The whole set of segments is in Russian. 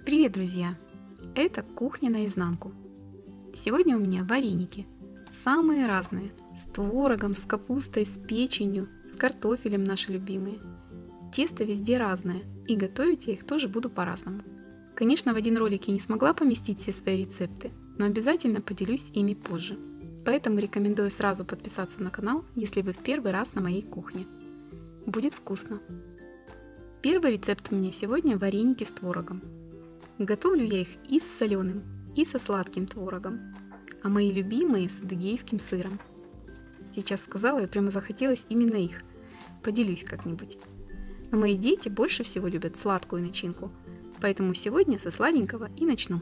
Привет, друзья! Это кухня наизнанку. Сегодня у меня вареники. Самые разные. С творогом, с капустой, с печенью, с картофелем наши любимые. Тесто везде разное, и готовить я их тоже буду по-разному. Конечно, в один ролик я не смогла поместить все свои рецепты, но обязательно поделюсь ими позже. Поэтому рекомендую сразу подписаться на канал, если вы в первый раз на моей кухне. Будет вкусно! Первый рецепт у меня сегодня вареники с творогом. Готовлю я их и с соленым, и со сладким творогом, а мои любимые с адыгейским сыром. Сейчас сказала, и прямо захотелось именно их. Поделюсь как-нибудь. Но мои дети больше всего любят сладкую начинку, поэтому сегодня со сладенького и начну.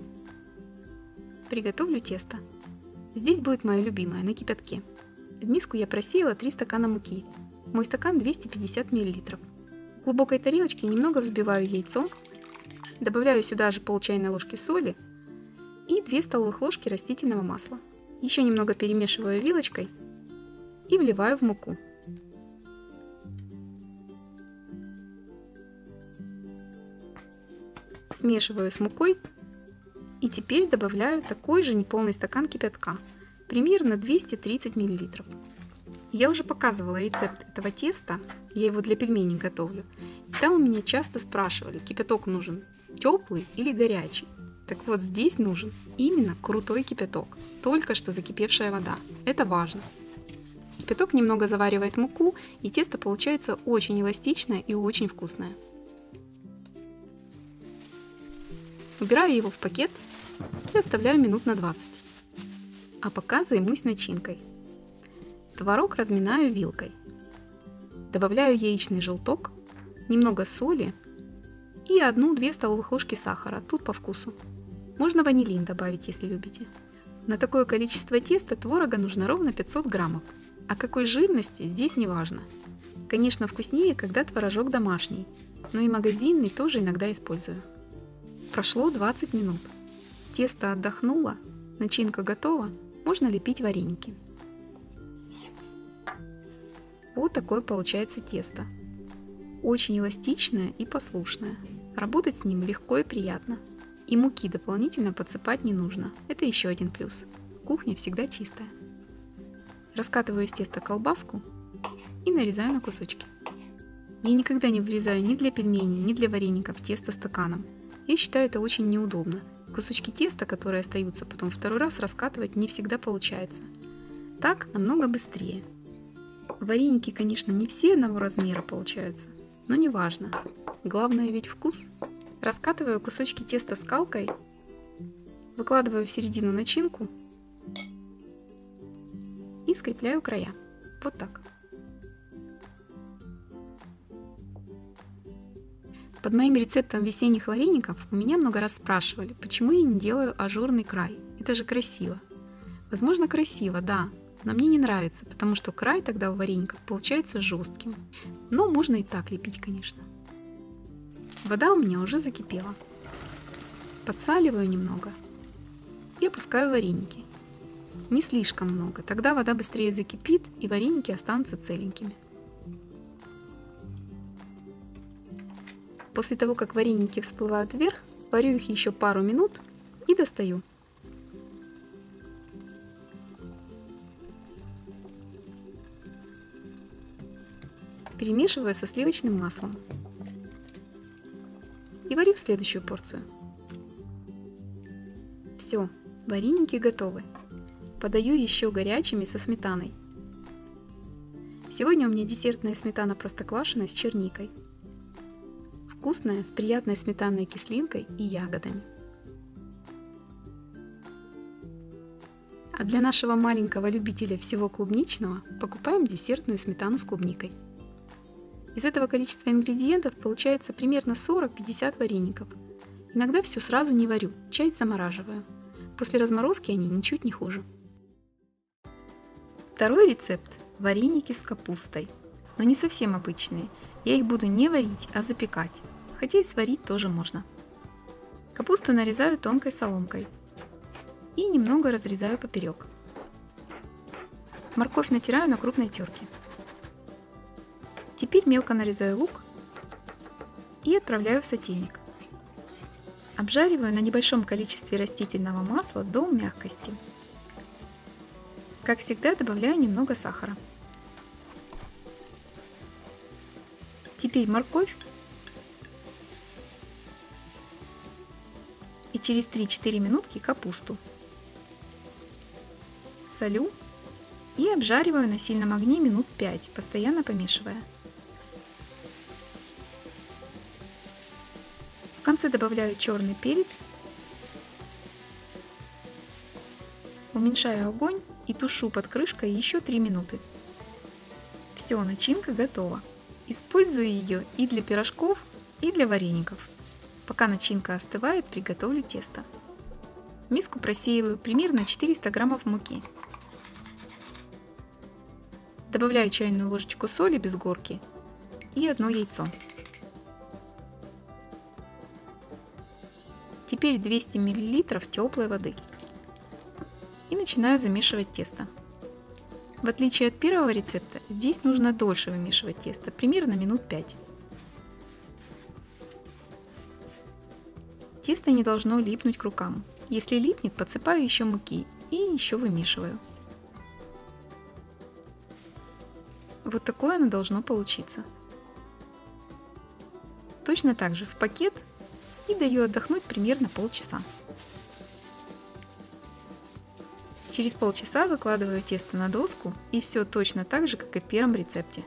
Приготовлю тесто. Здесь будет мое любимое на кипятке. В миску я просеяла 3 стакана муки. Мой стакан 250 мл. В глубокой тарелочке немного взбиваю яйцо. Добавляю сюда же пол чайной ложки соли и 2 столовых ложки растительного масла. Еще немного перемешиваю вилочкой и вливаю в муку. Смешиваю с мукой и теперь добавляю такой же неполный стакан кипятка, примерно 230 мл. Я уже показывала рецепт этого теста, я его для пельменей готовлю. И там у меня часто спрашивали, кипяток нужен теплый или горячий. Так вот, здесь нужен именно крутой кипяток, только что закипевшая вода. Это важно. Кипяток немного заваривает муку, и тесто получается очень эластичное и очень вкусное. Убираю его в пакет и оставляю минут на 20. А пока займусь начинкой. Творог разминаю вилкой. Добавляю яичный желток, немного соли и 1-2 столовых ложки сахара, тут по вкусу. Можно ванилин добавить, если любите. На такое количество теста творога нужно ровно 500 граммов. А какой жирности здесь не важно. Конечно, вкуснее, когда творожок домашний, но и магазинный тоже иногда использую. Прошло 20 минут. Тесто отдохнуло, начинка готова, можно лепить вареники. Вот такое получается тесто. Очень эластичное и послушное. Работать с ним легко и приятно. И муки дополнительно подсыпать не нужно. Это еще один плюс. Кухня всегда чистая. Раскатываю из теста колбаску и нарезаю на кусочки. Я никогда не вырезаю ни для пельменей, ни для вареников тесто стаканом. Я считаю это очень неудобно. Кусочки теста, которые остаются потом второй раз раскатывать, не всегда получается. Так намного быстрее. Вареники, конечно, не все одного размера получаются, но не важно. Главное ведь вкус. Раскатываю кусочки теста скалкой, выкладываю в середину начинку и скрепляю края. Вот так. Под моим рецептом весенних вареников у меня много раз спрашивали, почему я не делаю ажурный край. Это же красиво. Возможно, красиво, да, но мне не нравится, потому что край тогда у вареников получается жестким. Но можно и так лепить, конечно. Вода у меня уже закипела. Подсаливаю немного и опускаю вареники. Не слишком много, тогда вода быстрее закипит и вареники останутся целенькими. После того, как вареники всплывают вверх, варю их еще пару минут и достаю. Перемешиваю со сливочным маслом. И варю следующую порцию. Все, вареники готовы. Подаю еще горячими со сметаной. Сегодня у меня десертная сметана простоквашино с черникой. Вкусная, с приятной сметанной кислинкой и ягодами. А для нашего маленького любителя всего клубничного покупаем десертную сметану с клубникой. Из этого количества ингредиентов получается примерно 40-50 вареников. Иногда все сразу не варю, часть замораживаю. После разморозки они ничуть не хуже. Второй рецепт – вареники с капустой. Но не совсем обычные. Я их буду не варить, а запекать. Хотя и сварить тоже можно. Капусту нарезаю тонкой соломкой и немного разрезаю поперек. Морковь натираю на крупной терке. Теперь мелко нарезаю лук и отправляю в сотейник. Обжариваю на небольшом количестве растительного масла до мягкости. Как всегда, добавляю немного сахара. Теперь морковь. И через 3-4 минутки капусту. Солю и обжариваю на сильном огне минут 5, постоянно помешивая. В конце добавляю черный перец. Уменьшаю огонь и тушу под крышкой еще 3 минуты. Все, начинка готова. Использую ее и для пирожков, и для вареников. Пока начинка остывает, приготовлю тесто. В миску просеиваю примерно 400 граммов муки. Добавляю чайную ложечку соли без горки и 1 яйцо. Теперь 200 мл теплой воды. И начинаю замешивать тесто. В отличие от первого рецепта, здесь нужно дольше вымешивать тесто, примерно минут 5. Тесто не должно липнуть к рукам. Если липнет, подсыпаю еще муки и еще вымешиваю. Вот такое оно должно получиться. Точно так же в пакет и даю отдохнуть примерно полчаса. Через полчаса выкладываю тесто на доску, и все точно так же, как и в первом рецепте.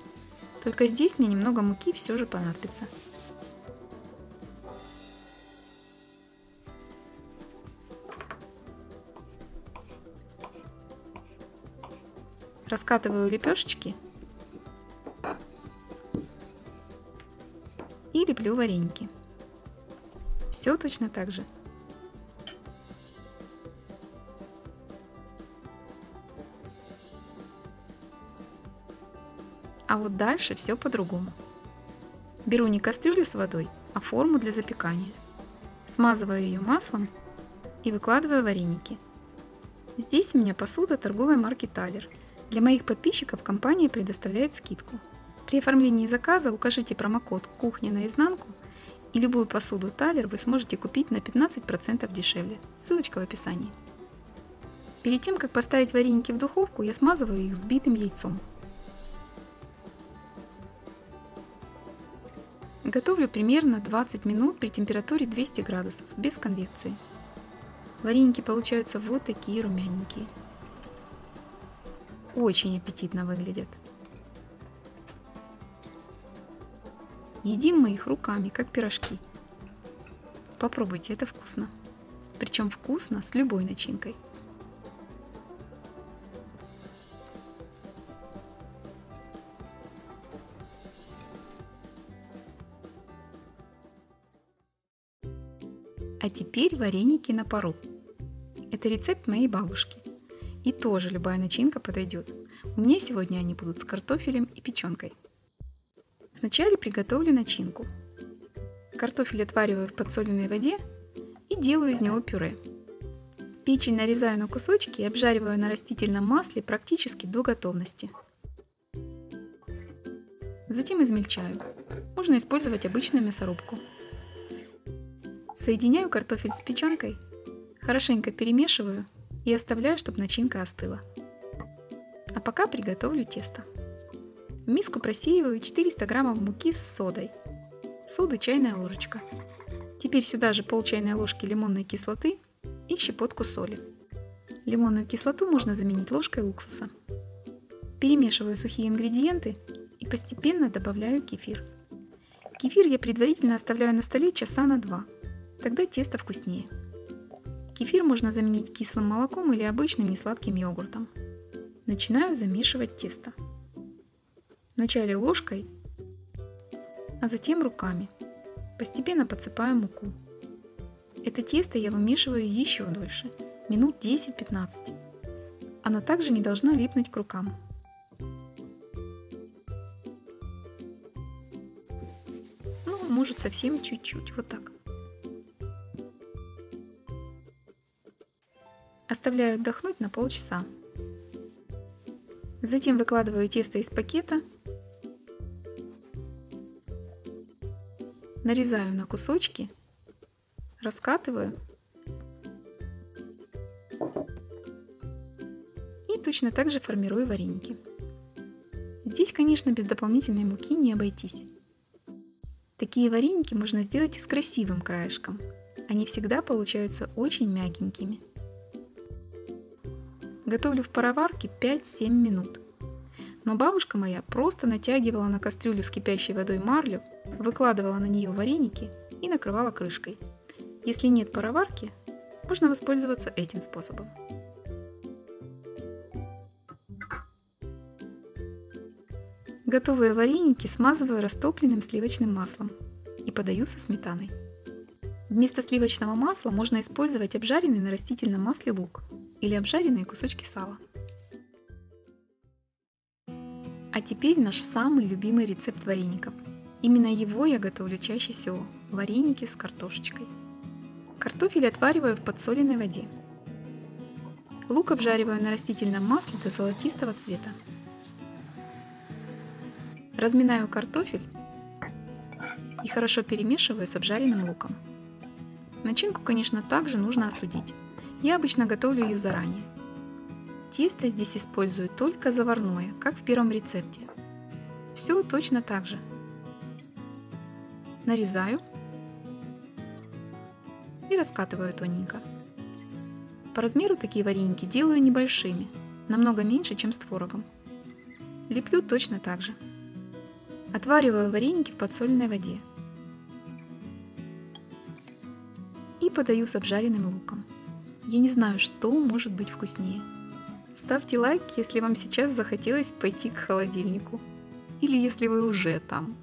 Только здесь мне немного муки все же понадобится. Раскатываю лепешечки и леплю вареники. Все точно так же. А вот дальше все по-другому. Беру не кастрюлю с водой, а форму для запекания. Смазываю ее маслом и выкладываю вареники. Здесь у меня посуда торговой марки Талер. Для моих подписчиков компания предоставляет скидку. При оформлении заказа укажите промокод «Кухня наизнанку» и любую посуду Талер вы сможете купить на 15% дешевле. Ссылочка в описании. Перед тем, как поставить вареники в духовку, я смазываю их взбитым яйцом. Готовлю примерно 20 минут при температуре 200 градусов, без конвекции. Вареники получаются вот такие румяненькие. Очень аппетитно выглядят. Едим мы их руками, как пирожки. Попробуйте, это вкусно. Причем вкусно с любой начинкой. А теперь вареники на пару. Это рецепт моей бабушки. И тоже любая начинка подойдет. У меня сегодня они будут с картофелем и печенкой. Вначале приготовлю начинку. Картофель отвариваю в подсоленной воде и делаю из него пюре. Печень нарезаю на кусочки и обжариваю на растительном масле практически до готовности. Затем измельчаю. Можно использовать обычную мясорубку. Соединяю картофель с печенкой, хорошенько перемешиваю и оставляю, чтобы начинка остыла. А пока приготовлю тесто. В миску просеиваю 400 граммов муки с содой. Соды чайная ложечка. Теперь сюда же пол чайной ложки лимонной кислоты и щепотку соли. Лимонную кислоту можно заменить ложкой уксуса. Перемешиваю сухие ингредиенты и постепенно добавляю кефир. Кефир я предварительно оставляю на столе часа на 2. Тогда тесто вкуснее. Кефир можно заменить кислым молоком или обычным несладким йогуртом. Начинаю замешивать тесто. Вначале ложкой, а затем руками. Постепенно подсыпаю муку. Это тесто я вымешиваю еще дольше, минут 10-15. Оно также не должно липнуть к рукам. Ну, может совсем чуть-чуть, вот так. Оставляю отдохнуть на полчаса. Затем выкладываю тесто из пакета, нарезаю на кусочки, раскатываю и точно так же формирую вареники. Здесь, конечно, без дополнительной муки не обойтись. Такие вареники можно сделать и с красивым краешком. Они всегда получаются очень мягенькими. Готовлю в пароварке 5-7 минут. Но бабушка моя просто натягивала на кастрюлю с кипящей водой марлю, выкладывала на нее вареники и накрывала крышкой. Если нет пароварки, можно воспользоваться этим способом. Готовые вареники смазываю растопленным сливочным маслом и подаю со сметаной. Вместо сливочного масла можно использовать обжаренный на растительном масле лук или обжаренные кусочки сала. А теперь наш самый любимый рецепт вареников. Именно его я готовлю чаще всего – вареники с картошечкой. Картофель отвариваю в подсоленной воде. Лук обжариваю на растительном масле до золотистого цвета. Разминаю картофель и хорошо перемешиваю с обжаренным луком. Начинку, конечно, также нужно остудить. Я обычно готовлю ее заранее. Тесто здесь использую только заварное, как в первом рецепте. Все точно так же. Нарезаю и раскатываю тоненько. По размеру такие вареники делаю небольшими, намного меньше, чем с творогом. Леплю точно так же. Отвариваю вареники в подсоленной воде и подаю с обжаренным луком. Я не знаю, что может быть вкуснее. Ставьте лайк, если вам сейчас захотелось пойти к холодильнику, или если вы уже там.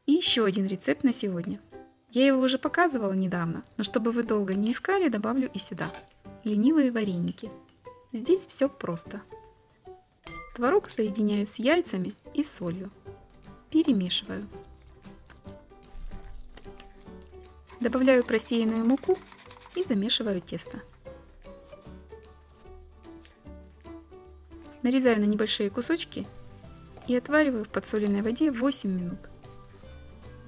И еще один рецепт на сегодня. Я его уже показывала недавно, но чтобы вы долго не искали, добавлю и сюда. Ленивые вареники. Здесь все просто. Творог соединяю с яйцами и солью. Перемешиваю. Добавляю просеянную муку и замешиваю тесто. Нарезаю на небольшие кусочки и отвариваю в подсоленной воде 8 минут.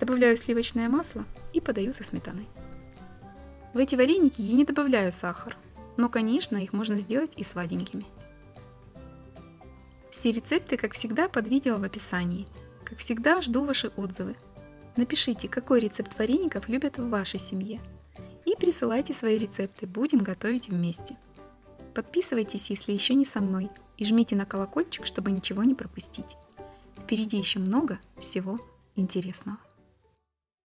Добавляю сливочное масло и подаю со сметаной. В эти вареники я не добавляю сахар, но, конечно, их можно сделать и сладенькими. Все рецепты, как всегда, под видео в описании. Как всегда, жду ваши отзывы. Напишите, какой рецепт вареников любят в вашей семье. И присылайте свои рецепты, будем готовить вместе. Подписывайтесь, если еще не со мной, и жмите на колокольчик, чтобы ничего не пропустить. Впереди еще много всего интересного.